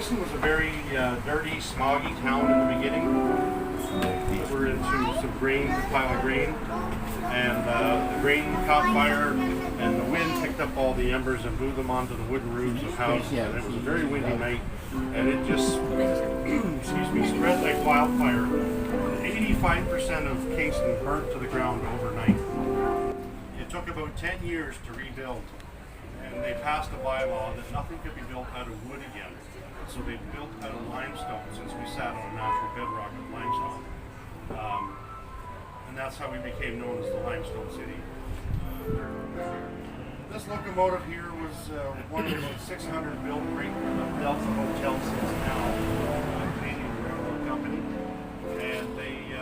Kingston was a very dirty, smoggy town in the beginning. We were into some grain, a pile of grain, and the grain caught fire, and the wind picked up all the embers and blew them onto the wooden roofs of houses. And it was a very windy night, and it just excuse me, spread like wildfire. 85% of Kingston burnt to the ground overnight. It took about 10 years to rebuild, and they passed a bylaw that nothing could be built out of wood again. So they built out of limestone, since we sat on a natural bedrock of limestone. And that's how we became known as the Limestone City. This locomotive here was one of about 600 built right in the Delta Hotel since now, Canadian Railroad Company. And they,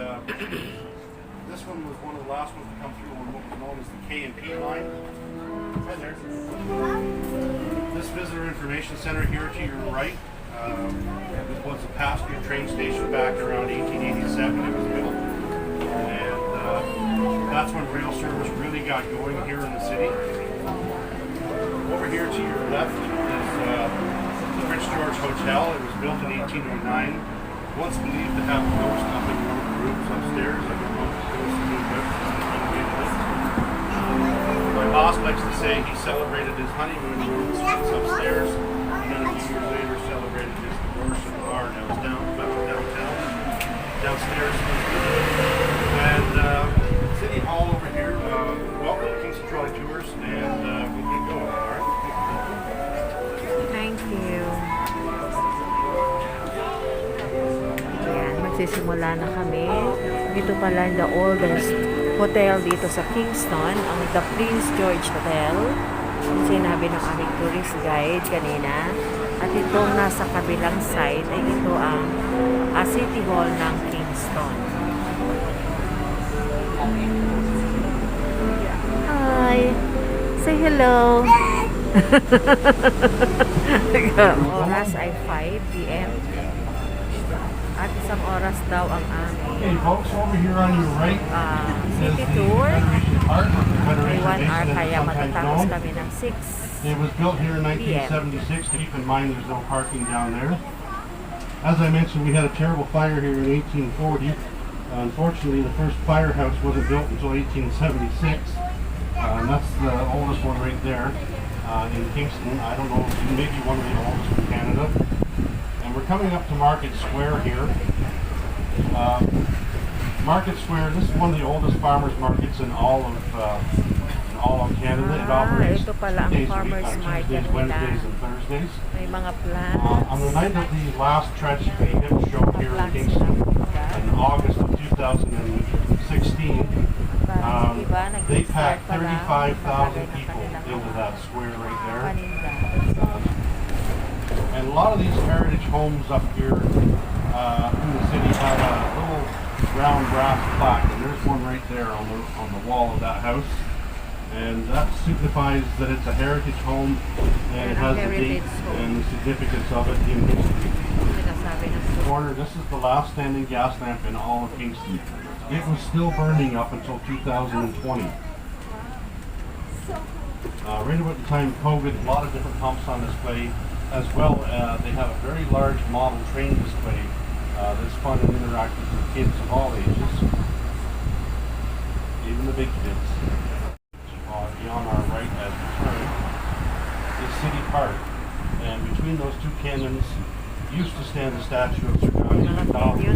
this one was one of the last ones to come through on what was known as the K&P line. Hi there. This visitor information center here to your right was a passenger train station back around 1887. It was built. And that's when rail service really got going here in the city. Over here to your left is the Prince George Hotel. It was built in 1809. Once believed to have a ghost up in one of the rooms upstairs. I don't know if the ghost knew it. My boss likes to say he celebrated his honeymoon in the suites upstairs, and then a few years later celebrated his divorce in the bar downtown. Downstairs. And City Hall over here. Welcome to Kingston Trolley Tours, and we'll get going. All right. Thank you. Ayan, magsisimula na kami. Dito pala the oldest hotel dito sa Kingston, ang the Prince George Hotel. Ang sinabi ng aming tourist guide kanina. At itong nasa kabilang side ay ito ang City Hall ng Kingston. Hi! Say hello! Oras ay 5 p.m. At isang oras daw ang aming Hey folks, over here on your right city tour. May 1 hour kaya sometimes matatapos known. kami ng 6. It was built here in 1976. Keep in mind there's no parking down there. As I mentioned, we had a terrible fire here in 1840. Unfortunately, the first firehouse wasn't built until 1876. And that's the oldest one right there in Kingston. I don't know, maybe one of the oldest in Canada. And we're coming up to Market Square here. Market Square, this is one of the oldest farmers markets in all of Canada. It operates ito pala 2 ang days a week farmers on market Tuesdays, nila. Wednesdays, and Thursdays. May mga plants. On the night of the last tragic hip show here in Kingston in August of 2016, they packed 35,000 people into that square right there. And a lot of these heritage homes up here in the city have a little round brass plaque, and there's one right there on the wall of that house. And that signifies that it's a heritage home, and it has a date and the significance of it in history. Corner, this is the last standing gas lamp in all of Kingston. It was still burning up until 2020. Right about the time of COVID, a lot of different pumps on display. As well, they have a very large model train display that's fun and interactive for kids of all ages, even the big kids. Beyond our right as we turn is City Park, and between those two canyons used to stand the statue of Sir John McDonald. Through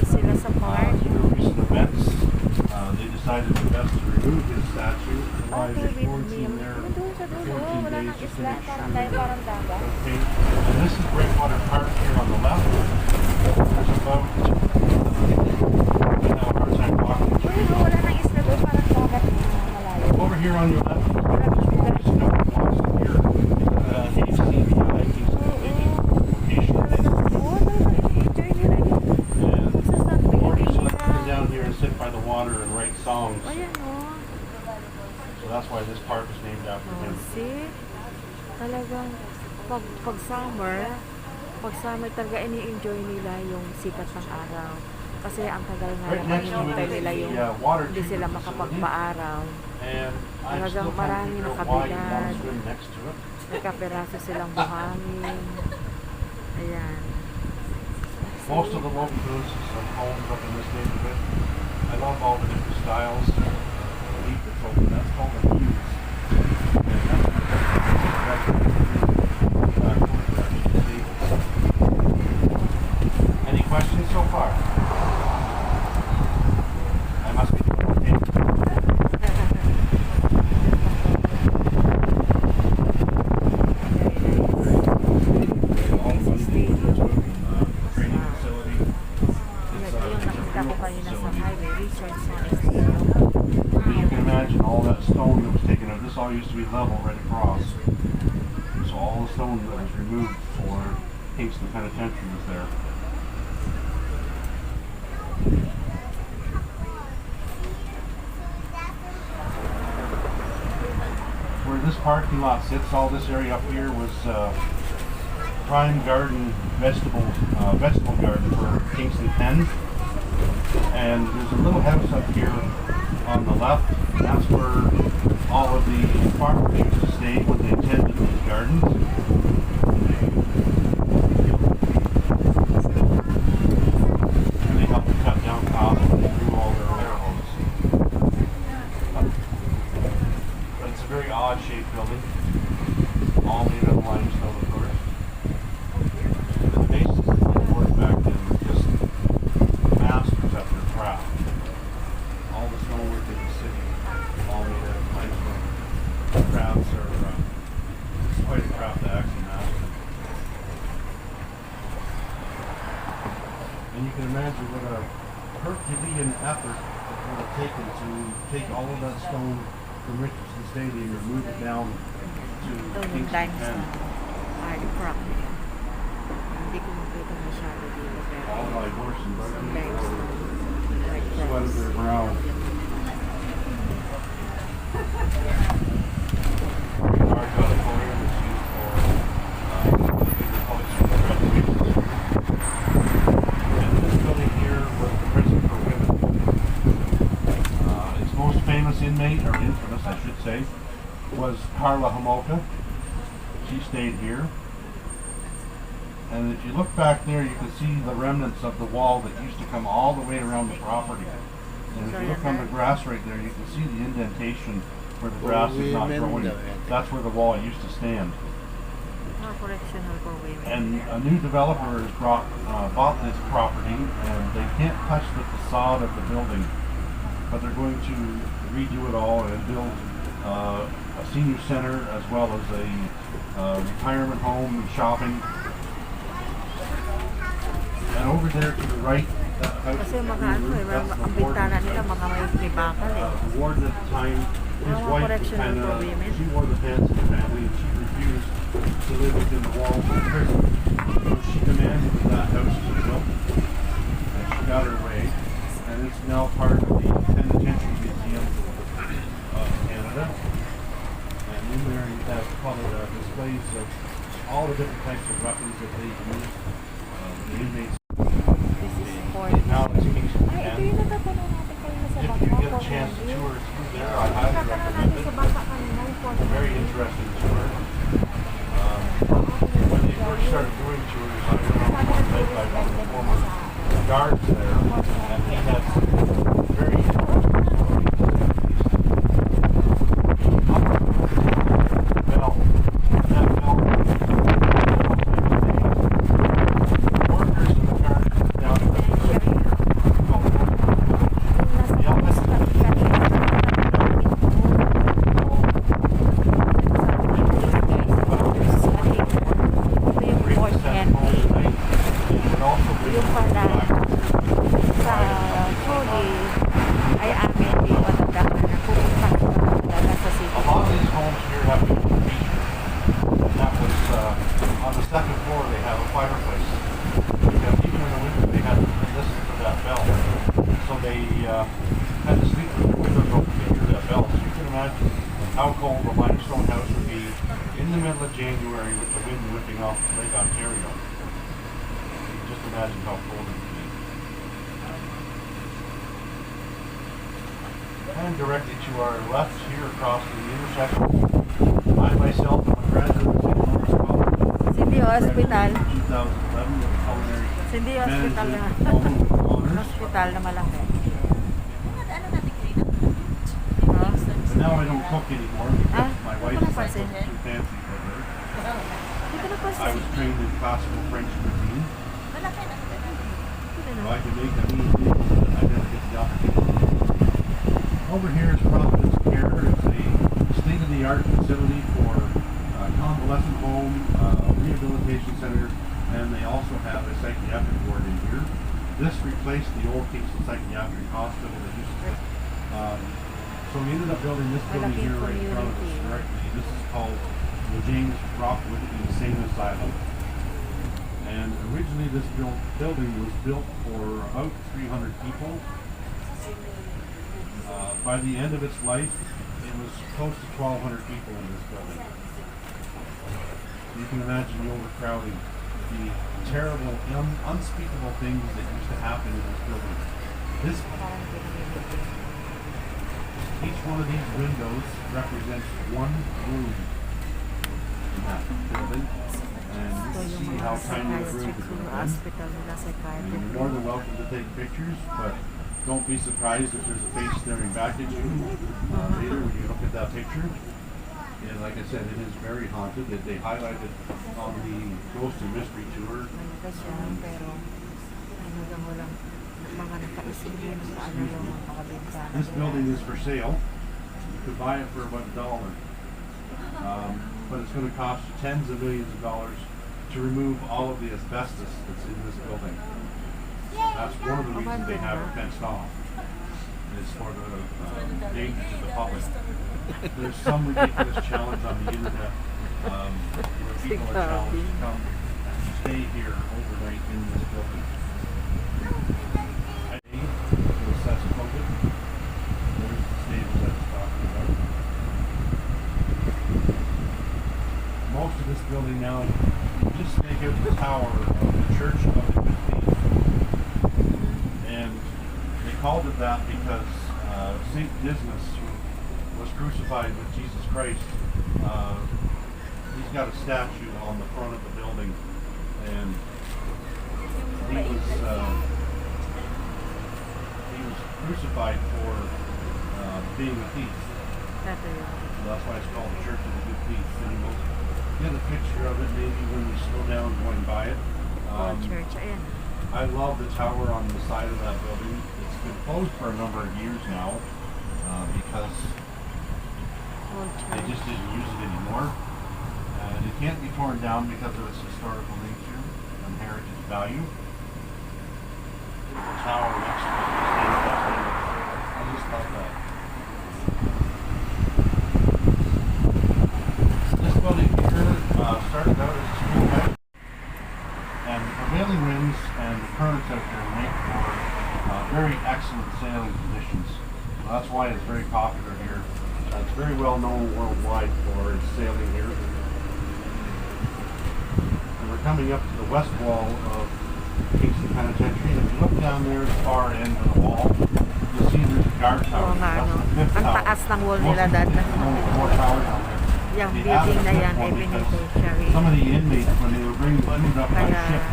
recent events, they decided it best to remove his statue. Quarantine there for 14 days just to make sure that okay. And this is Breakwater Park here on the left. There's about a hard time walking through. Over here on your left. Sit by the water and write songs. So that's why this park is named after him. See? Talagang pag summer talaga ini-enjoy nila yung sikat ng araw. Kasi ang tagal nga naman hinintay nila yung hindi sila makapagpa-araw. Talagang marami nakabilad. May kaperaso silang buhangin. Ayan. Most of the locals, some homes up in this neighborhood. I love all the different styles. The leaf that's open, that's called a fuse. And that's any questions so far? I must be doing okay. Training facility. Ito yung nakita ko kanina sa highway, Richardson Estate. You can imagine all that stone that was taken out. This all used to be level right across. So all the stone that was removed for Kingston Penitentiary was there. Where this parking lot sits, all this area up here was prime garden vegetable garden for Kingston Pen. And there's a little house up here on the left. That's where all of the farmers used to stay when they tended these gardens. And they helped to cut down costs and they grew all their arrows. But it's a very odd shaped building. All made out of limestone, of course. The basis of the work back then was just masters at their craft. All the stonework in the city, all made out of limestone. Crafts are it's quite a craft to actually master. And you can imagine what a Herculean effort it would have taken to take all of that stone from Richardson Stadium and move it down to Ito yung Kingston Pen. limestone. Art rock na yan. Hindi ko makita masyado dito. Pero All by horse and some buggy. limestone. Like Sweat of their brow. Large auditorium is used for public school graduations. And this building here was the prison for women. Its most famous inmate, or infamous I should say, was Carla Homolka. She stayed here. And if you look back there, you can see the remnants of the wall that used to come all the way around the property. And if you look on the grass right there, you can see the indentation where the grass is not growing. That's where the wall used to stand. more correctional for women. And a new developer has bought this property, and they can't touch the facade of the building, but they're going to redo it all and build a senior center as well as a retirement home and shopping. And over there to the right, that house, Kasi mga ano eh, ang bintana nila mga may bakal eh. the warden at the time, his Mga wife correctional kind for of, women. she wore the pants of the family and she refused to live within the walls of the prison. So she demanded that that house be built, and she got her way, and it's now part of the Penitentiary Museum of Canada. And in there you have probably displays of all the different types of weapons that they use. The inmates. This is for... Now it's Kingston Ay, ito Pen. yung natatanong natin kanina sa If baka. you get a chance to tour through there, I highly Natatanong recommend natin it. sa baka kanina. It's a very interesting tour. When they first started doing tours, I went on one led by one of the former guards there, and he had some very interesting stories. Bell. That bell. Workers in the guards down at the yung pala sa Trolley ay amin di matandaan na pupunta na sa city. A lot of these homes here have been featured. And that was on the second floor. They have a fireplace. Because even in the winter, they had to listen to that bell. So they had to sleep with the windows open to hear that bell. So you can imagine how cold a limestone house would be in the middle of January with the wind whipping off Lake Ontario. Just imagine how cold it would be. And directly to our left here across the intersection, I myself am a graduate of St. Lawrence College. City Hospital. Graduated in 2011 with a culinary Hindi hospital na. management honors. Hospital na malaki. Ano natin kayo? Ha? But now I don't cook anymore because my Hindi wife ko is napansin. too fancy for her. Hindi ko I napansin. was trained in classical French cuisine, Malaki na. so I can make a mean meal, but I never get the opportunity. Over here is Providence Care. It's a state-of-the-art facility for convalescent home, rehabilitation center, and they also have a psychiatric ward in here. This replaced the old Kingston Psychiatric Hospital that used to. So we ended up building this building Malaking here right in front of us community. directly. This is called the James Rockwood Insane Asylum. And originally this building was built for about 300 people. By the end of its life, it was close to 1,200 people in this building. You can imagine the overcrowding, the terrible, unspeakable things that used to happen in this building. Each one of these windows represents one room in that building. And you Ito can yung see mga how tiny the room psychiatric is going to be. hospital nila, And psychiatric. you're more than welcome to take pictures, but don't be surprised if there's a face staring back at you later when you look at that picture. And like I said, it is very haunted. That they highlighted on the Ghost and Mystery Tour. Malaki siya, pero ano lang walang mga nakaisipin sa ano lang mga nakabintana. This building is for sale. You could buy it for about $1. But it's going to cost you tens of millions of dollars to remove all of the asbestos that's in this building. That's one of the reasons they have it fenced off. It's for the danger to the public. There's some ridiculous challenge on the internet where people are challenged to come and stay here overnight in this building. To assess COVID. There's the stable that it's talking about. Most of this building now, just take out the tower of the Church of the Good Thief. And they called it that because St. Dismas was crucified with Jesus Christ. He's got a statue on the front of the building, and he was crucified for being a thief. Ito yun. So that's why it's called the Church of the Good Thief. And we'll get a picture of it maybe when we slow down going by it. Old church, ayan. I love the tower on the side of that building. It's been closed for a number of years now because Old they church. just didn't use it anymore. And it can't be torn down because of its historical nature and heritage value. The tower next to it is I just love that. This building here started out as a school house. And the prevailing winds and the currents out there make for very excellent sailing conditions. So that's why it's very popular here. It's very well known worldwide for its sailing here. And we're coming up to the west wall of Kingston Penitentiary. And if you look down there at the far end of the wall, you'll see there's a guard tower. Oo nga, That's no. the fifth Ang tower. taas ng wall Most nila of dati. there's only 4 towers on there. Yung They building added na a yan fifth ay one because penitentiary. some of the inmates, when they were being moved up by Kaya, ship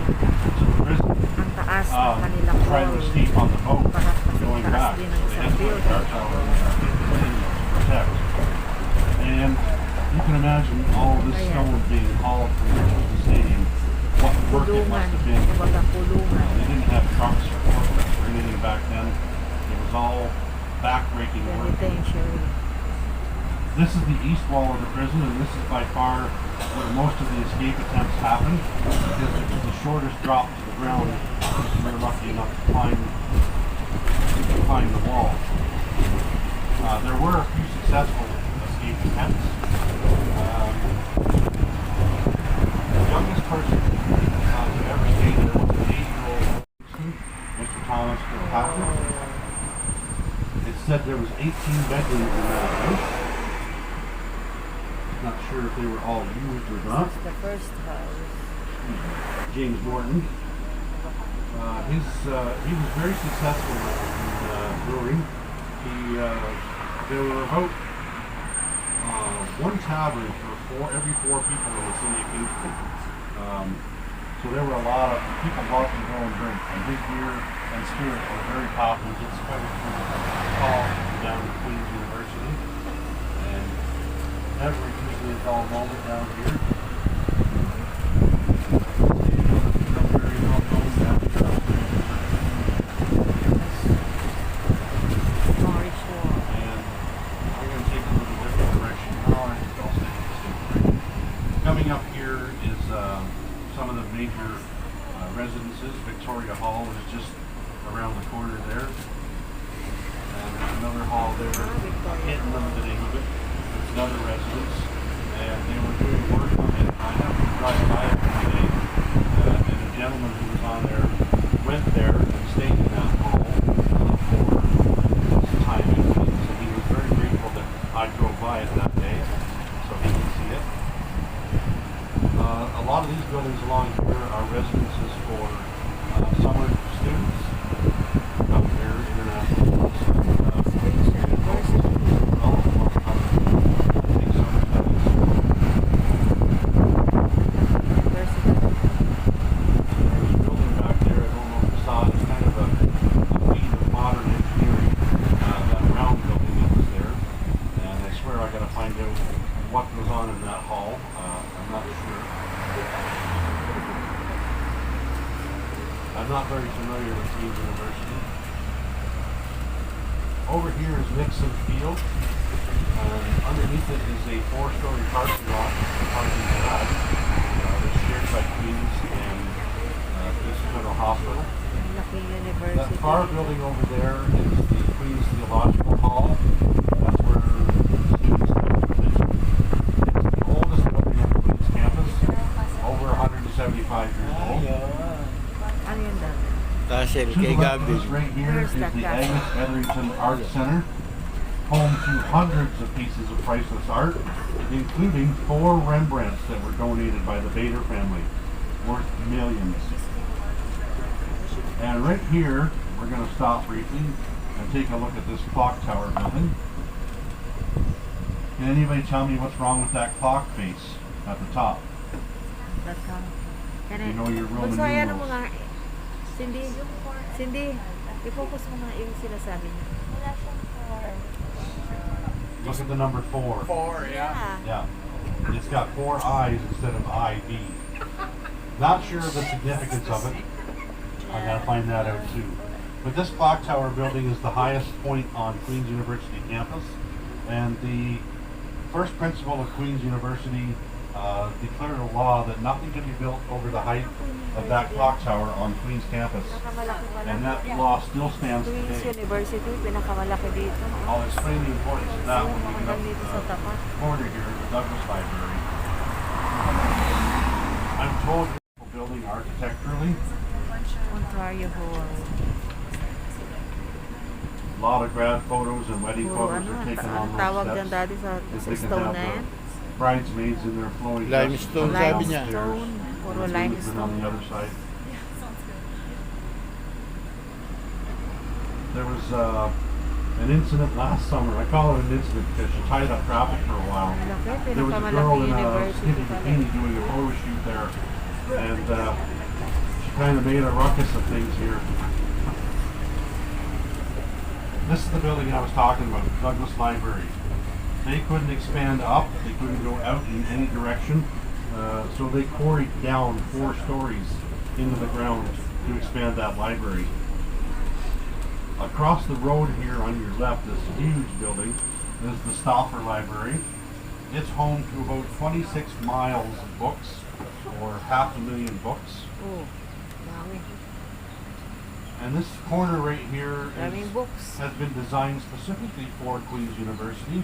to the prison, ang taas ng kanilang tried to wall. escape on the boat Parang kasi going taas back. din So ng they isang had to put a building. guard tower in there to protect. And you can imagine all of this Ayan. stone being hauled from the stadium. What work it Kulungan. must have been. Kumbaga kulungan. They didn't have trucks or forklifts or anything back then. It was all back-breaking work. Penitentiary. This is the east wall of the prison, and this is by far where most of the escape attempts happened, because it was the shortest drop to the ground if you were lucky enough to climb the wall. There were a few successful escape attempts. The youngest person to ever stay there was an 8-year-old person, Mr. Thomas Kirkpatrick. It said there was 18 bedrooms in that house. Not sure if they were all used or not. It's the first house. James Morton. He was very successful in brewing. There were about one tavern for every 4 people in the city of Kingston. So there were a lot of people love to go and drink. And big beer and spirit were very popular. It's quite a call down to Queen's University. And never usually a dull moment down here. Very well known down here. Orange wall. And we're going to take a little different direction now. I think I'll stay in the same direction. Coming up here is some of the major residences. Victoria Hall is just around the corner there. And there's another hall there, hidden under the name of it. It's another residence. And they were doing work on it. I happened to drive by it one day. And a gentleman who was on there went there and stayed in that hall for some time in Queens. And he was very grateful that I drove by it that day so he could see it. A lot of these buildings along here are residences for summer students. Up here, international I'm not very familiar with Queen's University. Over here is Nixon Field. Underneath it is a 4-story parking lot, parking garage, that's shared by Queens and Kingston General Hospital. That far building over there is the Queens Theological Hall. That's where students have religion. It's the oldest building on the Queens campus, over 175 years old. Ano yun daw? Castle To the kay left of Gabi. us right here Where's is that the guy? Agnes Etherington Art Center, home to hundreds of pieces of priceless art, including 4 Rembrandts that were donated by the Bader family, worth millions. And right here, we're going to stop briefly and take a look at this clock tower building. Can anybody tell me what's wrong with that clock face at the top? You know your Roman So, ayan mo numerals. nga. Cindy, i-focus mo nga yung sinasabi niya. Wala siyang floor. Look at the number 4. 4, Yeah. It's got 4 I's instead of I-D. Not sure of the significance of it. I gotta find that out too. But this clock tower building is the highest point on Queen's University campus. And the first principal of Queen's University declared a law that nothing can be built over the height of that clock tower on Queen's campus. Pinakamalaki pala. And that law still stands Queen's today. University, pinakamalaki dito. I'll explain the importance of that when we get up Dito sa to tapat. the corner here, the Douglas Library. I'm told beautiful building architecturally. Ontario Hall. A lot of grad photos and wedding Puro photos ano, are taken ang on tawag those dyan steps. dati sa If they can stone have na yan. the bridesmaids in their flowing Limestone, dresses sabi niya. downstairs. Limestone. Puro And the movement on limestone. the other side. Sounds good. There was an incident last summer. I call it an incident because she tied up traffic for a while. Malaki, There was a pinakamalaki girl in a university skinny pala. bikini doing a photo shoot there, and she kind of made a ruckus of things here. This is the building I was talking about, Douglas Library. They couldn't expand up, they couldn't go out in any direction, so they quarried down 4 stories into the ground to expand that library. Across the road here on your left, this huge building, is the Stauffer Library. It's home to about 26 miles of books, or 500,000 books. Oh, dami. And this corner right here Daming books. has been designed specifically for Queen's University.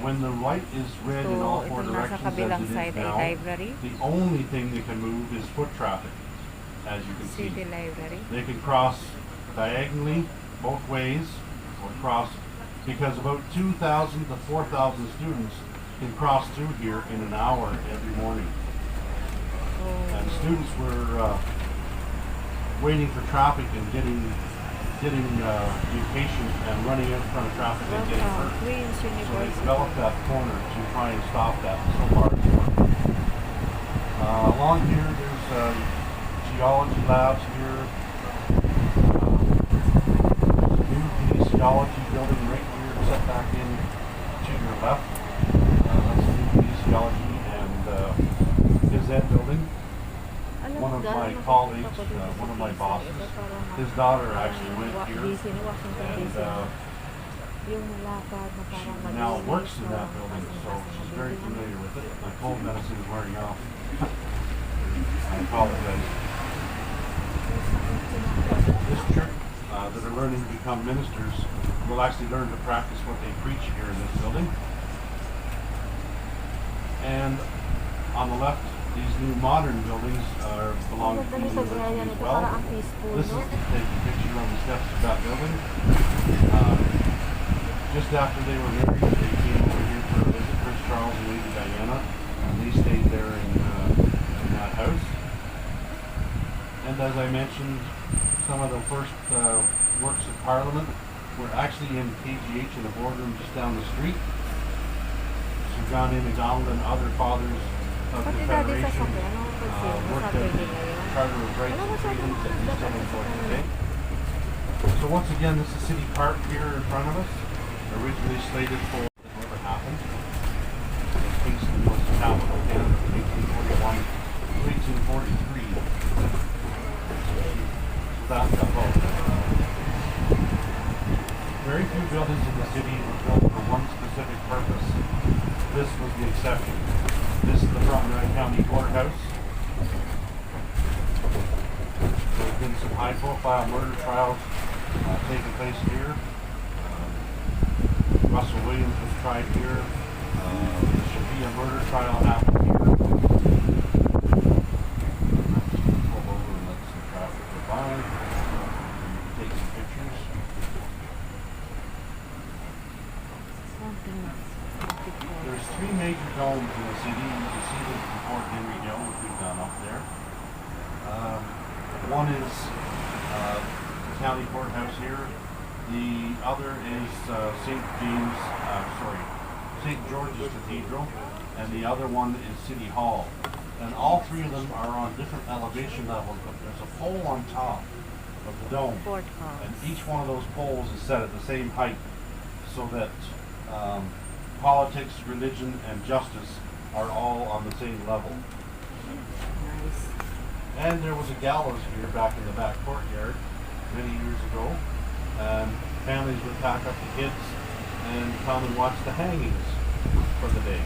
When the light is red in all So, 4 itong nasa directions kabilang as it side is ay now, library. the only thing that can move is foot traffic, as you can see. City Library. They can cross diagonally both ways, or cross, because about 2,000 to 4,000 students can cross through here in an hour every morning. Oh. And students were waiting for traffic and getting impatient and running out in front of traffic and getting Welcome, hurt. Queen's So they University. developed that corner to try and stop that. So far it's worked. Along here there's geology labs here. New kinesiology building right here, set back in to your left. That's the new kinesiology and phys ed building. One of my colleagues, one of my bosses, his daughter actually went here and she now works in that building, so she's very familiar with it. My cold medicine is wearing off. I apologize. This church that are learning to become ministers will actually learn to practice what they preach here in this building. And on the left, these new modern buildings belong to the university as well. This is to take a picture on the steps of that building. Just after they were married, they came over here for a visit, Prince Charles and Lady Diana, and they stayed there in that house. And as I mentioned, some of the first works of Parliament were actually in KGH in the boardroom just down the street. So John A. MacDonald and other fathers of the Federation worked at the Charter of Rights and Freedoms that we still enjoy today. So once again, this is City Park here in front of us, originally slated for whatever happened. Kingston was the capital of Canada from 1841 to 1843. So that's the vote. Very few buildings in the city were built for one specific purpose. This was the exception. This is the Frontenac County Courthouse. There have been some high-profile murder trials taking place here. Russell Williams was tried here. There should be a murder trial happening here. Let's pull over and let some traffic go by. Take some pictures. There's three major domes in the city. You can see them from Fort Henry Hill, which we've done up there. One is the county courthouse here. The other is St. George's Cathedral, and the other one is City Hall. And all three of them are on different elevation levels, but there's a pole on top of the dome. And each one of those poles is set at the same height so that politics, religion, and justice are all on the same level. Nice. And there was a gallows here back in the back courtyard many years ago. And families would pack up the kids and come and watch the hangings for the day.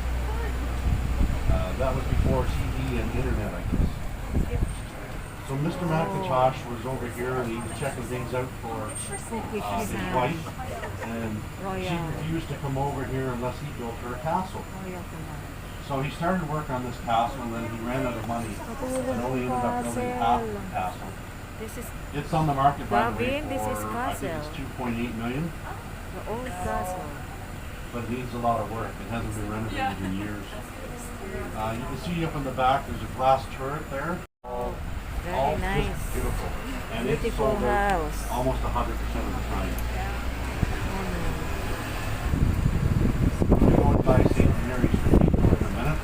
That was before TV and internet, I guess. So Mr. McIntosh was over here and he was checking things out for his wife, and she refused to come over here unless he built her a castle. So he started work on this castle, and then he ran out of money and only ended up building half the castle. It's on the market by the way for, I think it's 2.8 million. The old castle. But it needs a lot of work. It hasn't been renovated in years. You can see up in the back there's a glass turret there. Very nice. Just beautiful. And Beautiful it's sold out house. almost 100% of the time. We're going by St. Mary's Cathedral in a minute.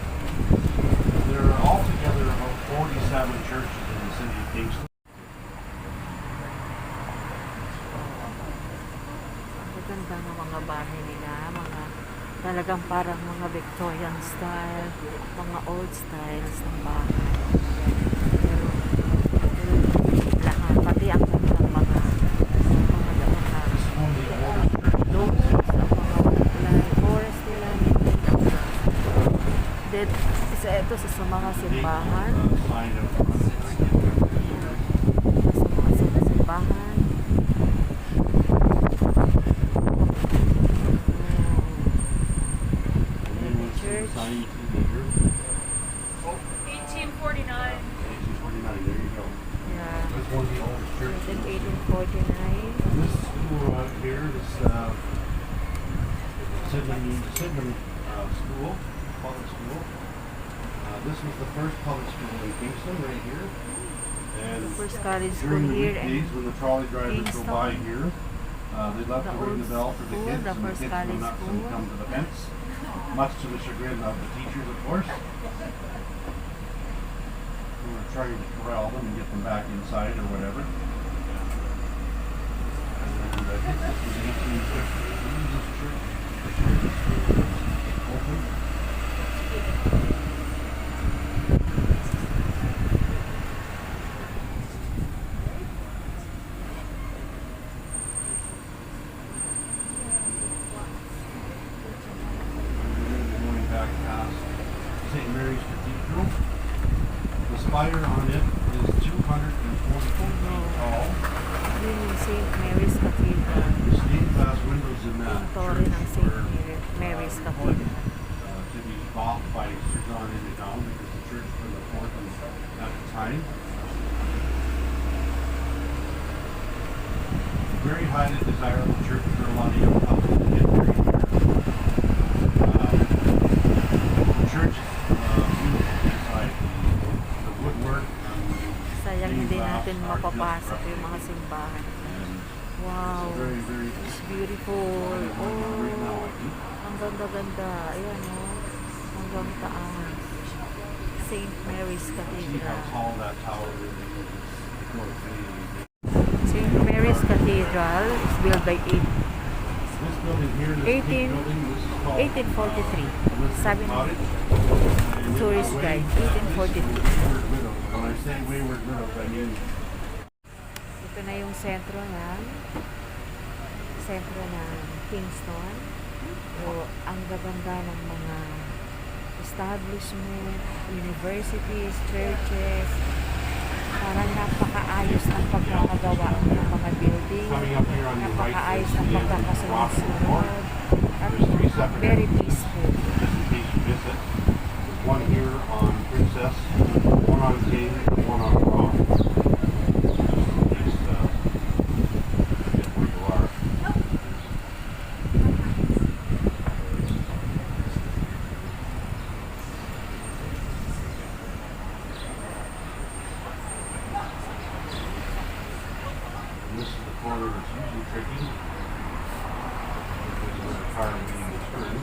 There are altogether about 47 churches in the city of Kingston. Maganda ng mga bahay nila, mga talagang parang mga Victorian style, mga old styles ng bahay. Pero lahat, pati ang kanilang mga locals, ang mga forest nila, dead, isa ito sa mga simbahan. Sa mga simbahan. Church. 1849. 1849, there you go. Yeah. That's one of the oldest churches. In 1849. This school out here is Sydenham School, public school. This was the first public school in Kingston, right here. And The first college school during the here weekdays, when the trolley drivers go Kingston. by here, they love to The ring the old bell for the school, kids, the and the first kids college will not school. come to the fence, much to the chagrin of the teachers, of course. Who are try to corral them and get them back inside or whatever. And I think this was 1850. When was this church? Open? Going back past St. Mary's Cathedral. The spire on it is 244 feet tall. Yun yung St. Mary's Cathedral. The stained glass windows in that Pinto rin ang church St. were Mary's appointed Cathedral. to be bought by Sir John Town because the church couldn't afford them at the time. Very highly desirable church for a lot of young couples to get married here. The church is beautiful inside. The woodwork and Sayang stained hindi glass natin are mapapasok just yung mga simbahan. and Wow. it's very, very It's beautiful. right now, Oh, I think. ang ganda-ganda. Ayan oh. Hanggang taas. St. Mary's See how Cathedral. tall that tower is. It's going to be. St. Mary's Cathedral is built by This building here, this 18 big building, this is called 1843. Elizabeth Sabi ng Cottage. And it tourist was guide, way- 1843. this is Wayward Widows. When I say Wayward Widows, I mean Ito na yung sentro ng Kingston. So, ang gaganda ng mga establishment, universities, churches. Parang napakaayos ng pagkakagawa ng mga building. coming up here on your right. Napakaayos There's ng the entrance to Rockford Court. pagkakasunod-sunod. At There's three separate very entrances, peaceful. just in case you miss it. There's one here on Princess, one on King, and one on Rock. Just in case forget where you are. And this is the corner that's usually tricky. There's another car waiting to turn.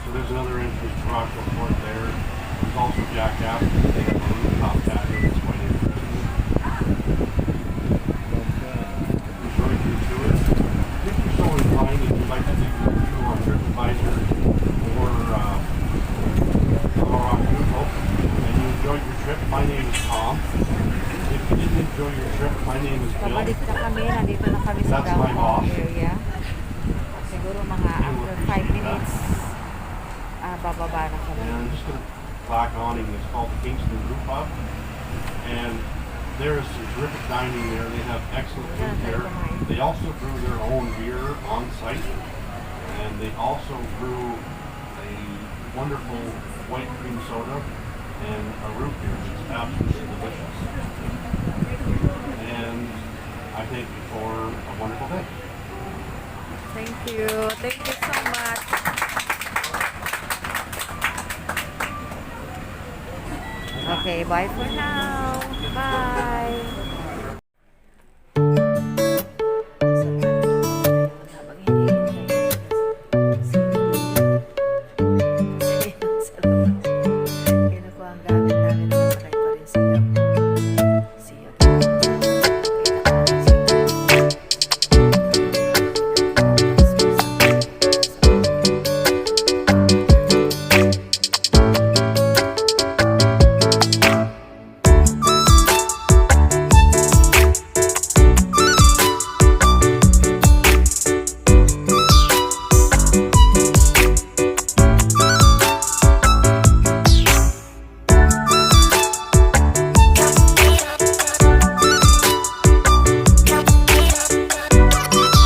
So there's another entrance to Rockville Court there. There's also Jack Astor's thing on the rooftop patio that's quite interesting. We're going through tours. If you're so inclined and you'd like to leave a review on TripAdvisor or Rock Google, and you enjoyed your trip, my name is Tom. If you didn't enjoy your trip, my name is Bill. Pabalik na kami. Nandito na kami sa That's my downtown boss. area. Siguro mga after 5 minutes, bababa na kami. And I'm just going to black awning. It's called the Kingston Brew Pub. And there is some terrific dining there. They have excellent food there. They also brew their own beer on site. And they also brew a wonderful white cream soda and a root beer that's absolutely delicious. And I thank you for a wonderful day. Thank you. Thank you so much. Okay, bye for now. Bye.